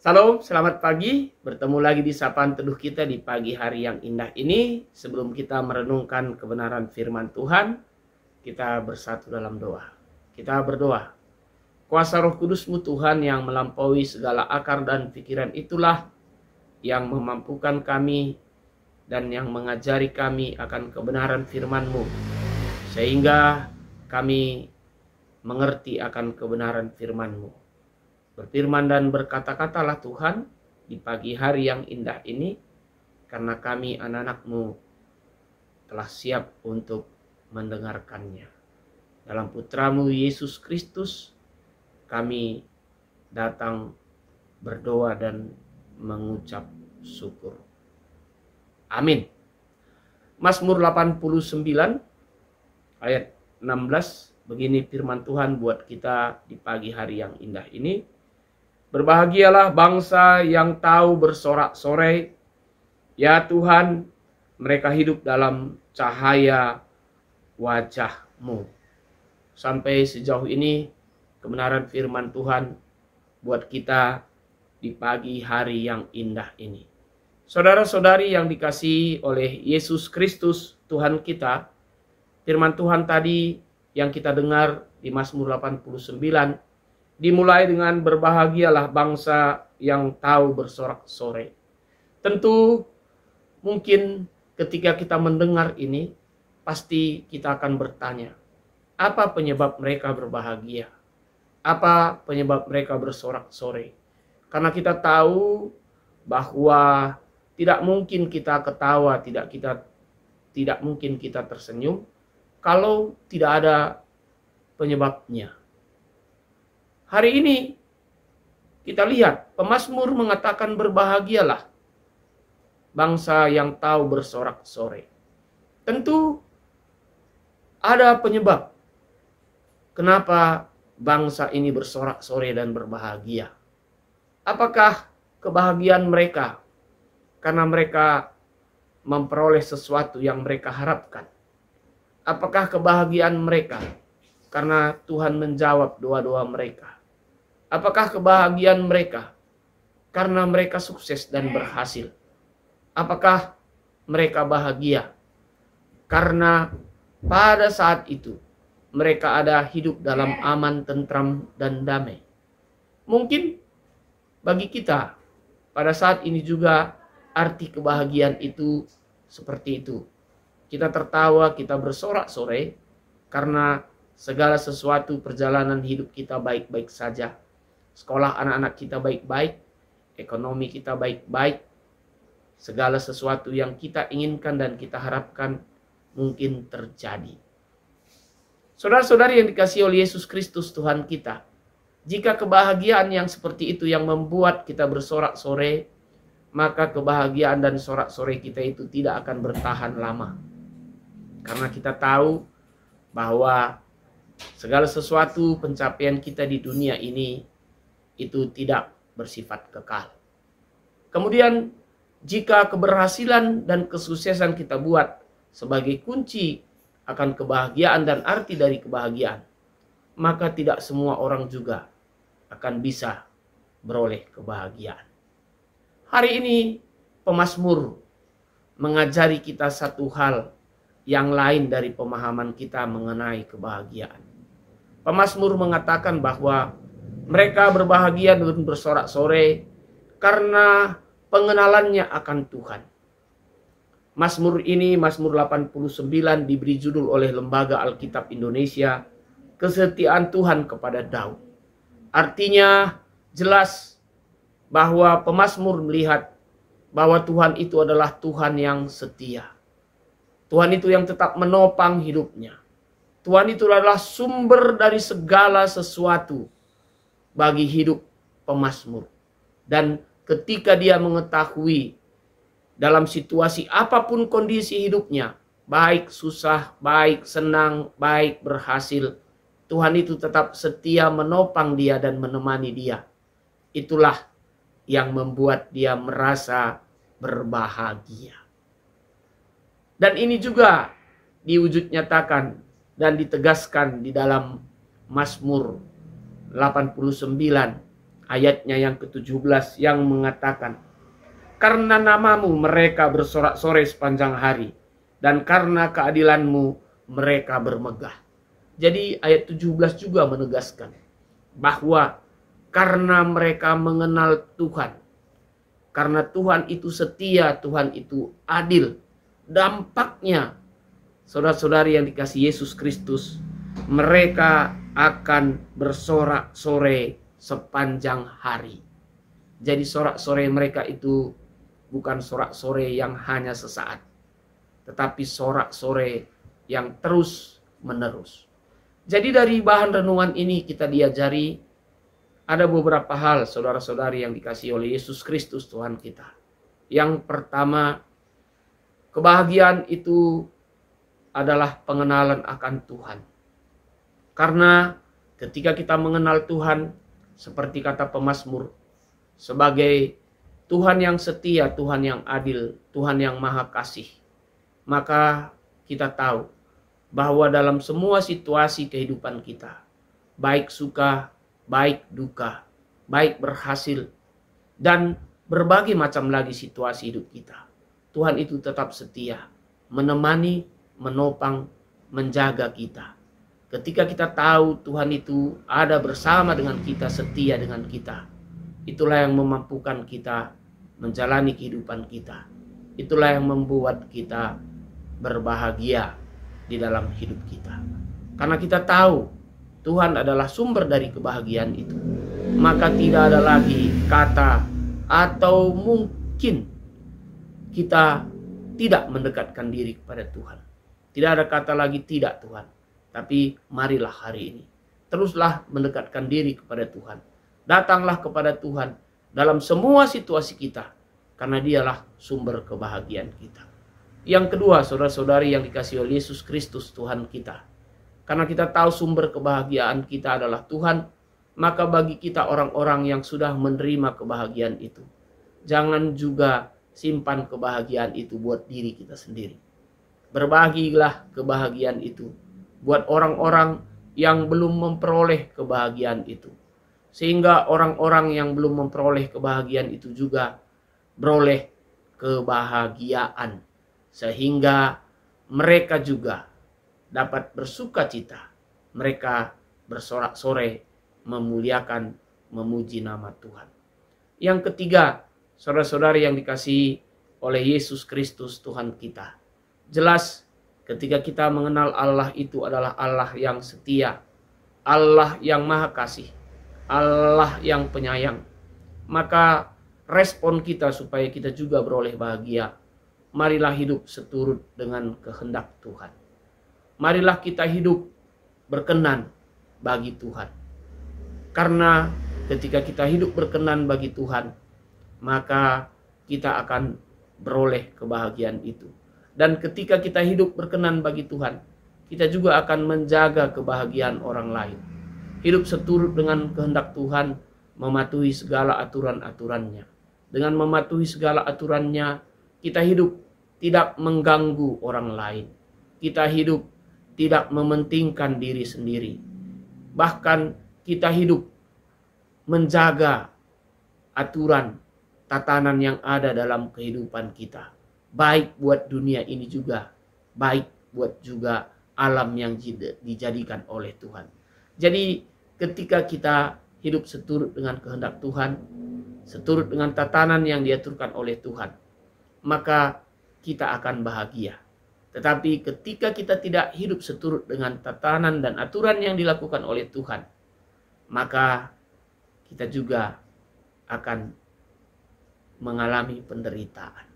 Salam, selamat pagi. Bertemu lagi di sapaan teduh kita di pagi hari yang indah ini. Sebelum kita merenungkan kebenaran firman Tuhan, kita bersatu dalam doa. Kita berdoa. Kuasa Roh Kudus-Mu Tuhan yang melampaui segala akar dan pikiran itulah yang memampukan kami dan yang mengajari kami akan kebenaran firman-Mu, sehingga kami mengerti akan kebenaran firman-Mu. Berfirman dan berkata-katalah Tuhan di pagi hari yang indah ini, karena kami anak-anak-Mu telah siap untuk mendengarkannya. Dalam Putra-Mu Yesus Kristus kami datang berdoa dan mengucap syukur. Amin. Mazmur 89 ayat 16, begini firman Tuhan buat kita di pagi hari yang indah ini. Berbahagialah bangsa yang tahu bersorak-sorai, ya Tuhan, mereka hidup dalam cahaya wajah-Mu. Sampai sejauh ini kebenaran firman Tuhan buat kita di pagi hari yang indah ini. Saudara-saudari yang dikasihi oleh Yesus Kristus Tuhan kita, firman Tuhan tadi yang kita dengar di Mazmur 89 dimulai dengan berbahagialah bangsa yang tahu bersorak-sorai. Tentu mungkin ketika kita mendengar ini, pasti kita akan bertanya, apa penyebab mereka berbahagia? Apa penyebab mereka bersorak-sorai? Karena kita tahu bahwa tidak mungkin kita ketawa, tidak mungkin kita tersenyum kalau tidak ada penyebabnya. Hari ini kita lihat pemazmur mengatakan berbahagialah bangsa yang tahu bersorak-sorai. Tentu ada penyebab kenapa bangsa ini bersorak-sorai dan berbahagia. Apakah kebahagiaan mereka karena mereka memperoleh sesuatu yang mereka harapkan? Apakah kebahagiaan mereka karena Tuhan menjawab doa-doa mereka? Apakah kebahagiaan mereka karena mereka sukses dan berhasil? Apakah mereka bahagia karena pada saat itu mereka ada hidup dalam aman, tentram, dan damai? Mungkin bagi kita pada saat ini juga arti kebahagiaan itu seperti itu. Kita tertawa, kita bersorak-sorai karena segala sesuatu perjalanan hidup kita baik-baik saja. Sekolah anak-anak kita baik-baik, ekonomi kita baik-baik, segala sesuatu yang kita inginkan dan kita harapkan mungkin terjadi. Saudara-saudari yang dikasihi oleh Yesus Kristus Tuhan kita, jika kebahagiaan yang seperti itu yang membuat kita bersorak-sorai, maka kebahagiaan dan sorak-sorai kita itu tidak akan bertahan lama. Karena kita tahu bahwa segala sesuatu pencapaian kita di dunia ini itu tidak bersifat kekal. Kemudian jika keberhasilan dan kesuksesan kita buat sebagai kunci akan kebahagiaan dan arti dari kebahagiaan, maka tidak semua orang juga akan bisa beroleh kebahagiaan. Hari ini pemazmur mengajari kita satu hal yang lain dari pemahaman kita mengenai kebahagiaan. Pemazmur mengatakan bahwa mereka berbahagia dan bersorak-sorai karena pengenalannya akan Tuhan. Mazmur ini, Mazmur 89, diberi judul oleh Lembaga Alkitab Indonesia, Kesetiaan Tuhan kepada Daud. Artinya jelas bahwa pemazmur melihat bahwa Tuhan itu adalah Tuhan yang setia. Tuhan itu yang tetap menopang hidupnya. Tuhan itu adalah sumber dari segala sesuatu bagi hidup pemazmur. Dan ketika dia mengetahui dalam situasi apapun kondisi hidupnya, baik susah, baik senang, baik berhasil, Tuhan itu tetap setia menopang dia dan menemani dia. Itulah yang membuat dia merasa berbahagia. Dan ini juga diwujud nyatakan dan ditegaskan di dalam Mazmur 89 ayatnya yang ke-17 yang mengatakan, karena namamu mereka bersorak-sorai sepanjang hari, dan karena keadilanmu mereka bermegah. Jadi ayat 17 juga menegaskan bahwa karena mereka mengenal Tuhan, karena Tuhan itu setia, Tuhan itu adil, dampaknya saudara-saudari yang dikasihi Yesus Kristus, mereka akan bersorak-sorai sepanjang hari. Jadi sorak-sorai mereka itu bukan sorak-sorai yang hanya sesaat, tetapi sorak-sorai yang terus menerus. Jadi dari bahan renungan ini kita diajari ada beberapa hal, saudara-saudari yang dikasihi oleh Yesus Kristus Tuhan kita. Yang pertama, kebahagiaan itu adalah pengenalan akan Tuhan. Karena ketika kita mengenal Tuhan, seperti kata pemazmur, sebagai Tuhan yang setia, Tuhan yang adil, Tuhan yang maha kasih, maka kita tahu bahwa dalam semua situasi kehidupan kita, baik suka, baik duka, baik berhasil, dan berbagai macam lagi situasi hidup kita, Tuhan itu tetap setia, menemani, menopang, menjaga kita. Ketika kita tahu Tuhan itu ada bersama dengan kita, setia dengan kita, itulah yang memampukan kita menjalani kehidupan kita. Itulah yang membuat kita berbahagia di dalam hidup kita. Karena kita tahu Tuhan adalah sumber dari kebahagiaan itu, maka tidak ada lagi kata atau mungkin kita tidak mendekatkan diri kepada Tuhan. Tidak ada kata lagi tidak Tuhan. Tapi marilah hari ini teruslah mendekatkan diri kepada Tuhan. Datanglah kepada Tuhan dalam semua situasi kita, karena dialah sumber kebahagiaan kita. Yang kedua, saudara-saudari yang dikasihi oleh Yesus Kristus Tuhan kita, karena kita tahu sumber kebahagiaan kita adalah Tuhan, maka bagi kita orang-orang yang sudah menerima kebahagiaan itu, jangan juga simpan kebahagiaan itu buat diri kita sendiri. Berbagilah kebahagiaan itu buat orang-orang yang belum memperoleh kebahagiaan itu, sehingga orang-orang yang belum memperoleh kebahagiaan itu juga beroleh kebahagiaan, sehingga mereka juga dapat bersuka cita, mereka bersorak-sorai memuliakan, memuji nama Tuhan. Yang ketiga, saudara-saudari yang dikasihi oleh Yesus Kristus Tuhan kita, jelas ketika kita mengenal Allah itu adalah Allah yang setia, Allah yang maha kasih, Allah yang penyayang, maka respon kita supaya kita juga beroleh bahagia, marilah hidup seturut dengan kehendak Tuhan. Marilah kita hidup berkenan bagi Tuhan. Karena ketika kita hidup berkenan bagi Tuhan, maka kita akan beroleh kebahagiaan itu. Dan ketika kita hidup berkenan bagi Tuhan, kita juga akan menjaga kebahagiaan orang lain. Hidup seturut dengan kehendak Tuhan, mematuhi segala aturan-aturannya. Dengan mematuhi segala aturannya, kita hidup tidak mengganggu orang lain. Kita hidup tidak mementingkan diri sendiri. Bahkan kita hidup menjaga aturan, tatanan yang ada dalam kehidupan kita. Baik buat dunia ini juga, baik buat juga alam yang dijadikan oleh Tuhan. Jadi ketika kita hidup seturut dengan kehendak Tuhan, seturut dengan tatanan yang diaturkan oleh Tuhan, maka kita akan bahagia. Tetapi ketika kita tidak hidup seturut dengan tatanan dan aturan yang dilakukan oleh Tuhan, maka kita juga akan mengalami penderitaan.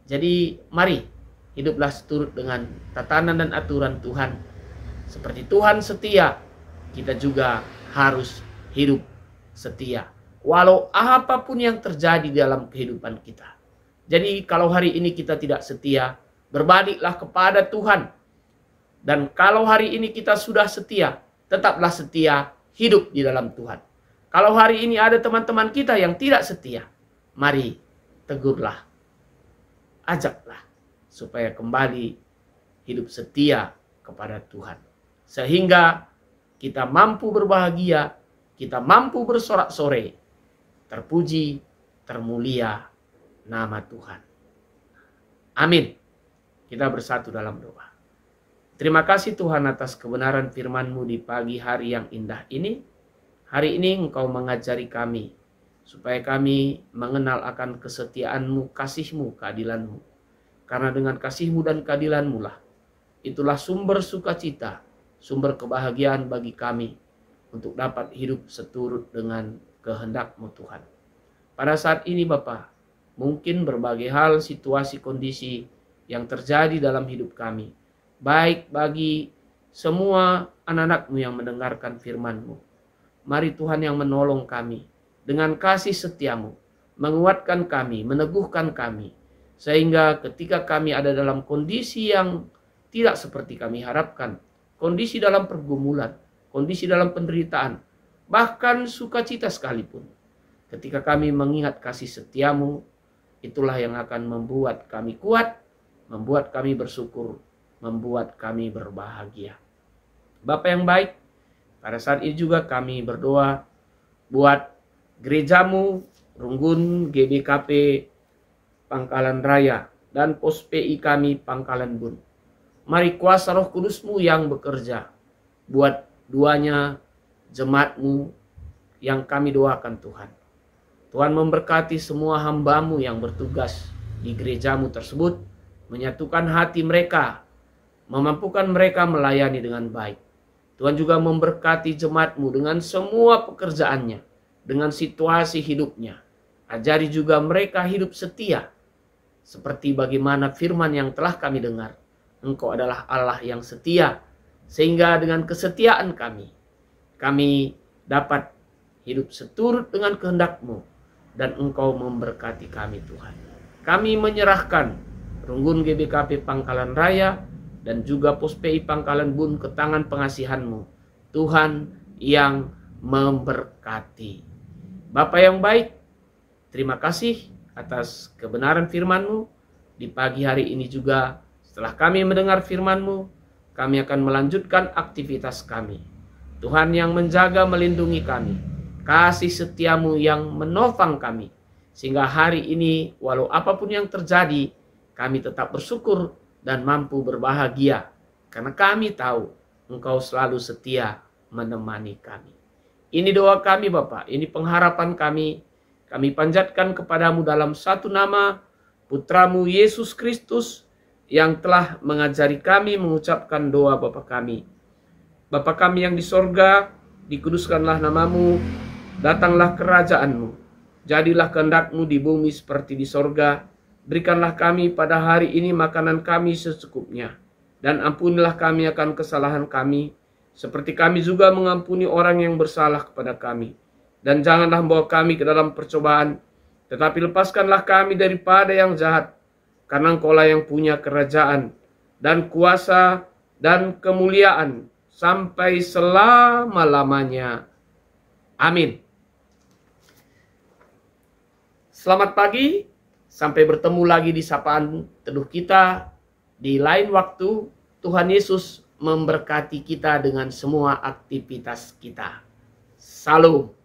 Jadi mari hiduplah seturut dengan tatanan dan aturan Tuhan. Seperti Tuhan setia, kita juga harus hidup setia. Walau apapun yang terjadi dalam kehidupan kita. Jadi kalau hari ini kita tidak setia, berbaliklah kepada Tuhan. Dan kalau hari ini kita sudah setia, tetaplah setia hidup di dalam Tuhan. Kalau hari ini ada teman-teman kita yang tidak setia, mari tegurlah. Ajaklah supaya kembali hidup setia kepada Tuhan. Sehingga kita mampu berbahagia, kita mampu bersorak-sorai. terpuji, termulia nama Tuhan. Amin. Kita bersatu dalam doa. Terima kasih Tuhan atas kebenaran firman-Mu di pagi hari yang indah ini. Hari ini Engkau mengajari kami, supaya kami mengenal akan kesetiaan-Mu, kasih-Mu, keadilan-Mu. Karena dengan kasih-Mu dan keadilan-Mu lah, itulah sumber sukacita, sumber kebahagiaan bagi kami untuk dapat hidup seturut dengan kehendak-Mu Tuhan. Pada saat ini Bapa, mungkin berbagai hal, situasi, kondisi yang terjadi dalam hidup kami, baik bagi semua anak-anak-Mu yang mendengarkan firman-Mu. Mari Tuhan yang menolong kami dengan kasih setia-Mu, menguatkan kami, meneguhkan kami, sehingga ketika kami ada dalam kondisi yang tidak seperti kami harapkan, kondisi dalam pergumulan, kondisi dalam penderitaan, bahkan sukacita sekalipun, ketika kami mengingat kasih setia-Mu, itulah yang akan membuat kami kuat, membuat kami bersyukur, membuat kami berbahagia. Bapa yang baik, pada saat ini juga kami berdoa buat gereja-Mu, Runggun GBKP Pangkalan Raya, dan Pos PI kami Pangkalan Bun. Mari kuasa Roh Kudus-Mu yang bekerja buat duanya jemaat-Mu yang kami doakan Tuhan. Tuhan memberkati semua hamba-Mu yang bertugas di gereja-Mu tersebut, menyatukan hati mereka, memampukan mereka melayani dengan baik. Tuhan juga memberkati jemaat-Mu dengan semua pekerjaannya, dengan situasi hidupnya. Ajari juga mereka hidup setia, seperti bagaimana firman yang telah kami dengar. Engkau adalah Allah yang setia, sehingga dengan kesetiaan kami dapat hidup seturut dengan kehendak-Mu, dan Engkau memberkati kami Tuhan. Kami menyerahkan Runggun GBKP Pangkalan Raya dan juga Pos PI Pangkalan Bun ke tangan pengasihan-Mu, Tuhan yang memberkati. Bapa yang baik, terima kasih atas kebenaran firman-Mu. Di pagi hari ini juga, setelah kami mendengar firman-Mu, kami akan melanjutkan aktivitas kami. Tuhan yang menjaga, melindungi kami, kasih setia-Mu yang menopang kami, sehingga hari ini walau apapun yang terjadi, kami tetap bersyukur dan mampu berbahagia, karena kami tahu Engkau selalu setia menemani kami. Ini doa kami Bapa, ini pengharapan kami. Kami panjatkan kepadamu dalam satu nama, Putramu Yesus Kristus, yang telah mengajari kami mengucapkan doa Bapa kami. Bapa kami yang di sorga, dikuduskanlah namamu, datanglah kerajaan-Mu, jadilah kehendak-Mu di bumi seperti di sorga. Berikanlah kami pada hari ini makanan kami secukupnya, dan ampunilah kami akan kesalahan kami, seperti kami juga mengampuni orang yang bersalah kepada kami. Dan janganlah membawa kami ke dalam percobaan, tetapi lepaskanlah kami daripada yang jahat, karena Engkaulah yang punya kerajaan, dan kuasa, dan kemuliaan, sampai selama-lamanya. Amin. Selamat pagi. Sampai bertemu lagi di sapaan teduh kita di lain waktu. Tuhan Yesus memberkati kita dengan semua aktivitas kita. Salam.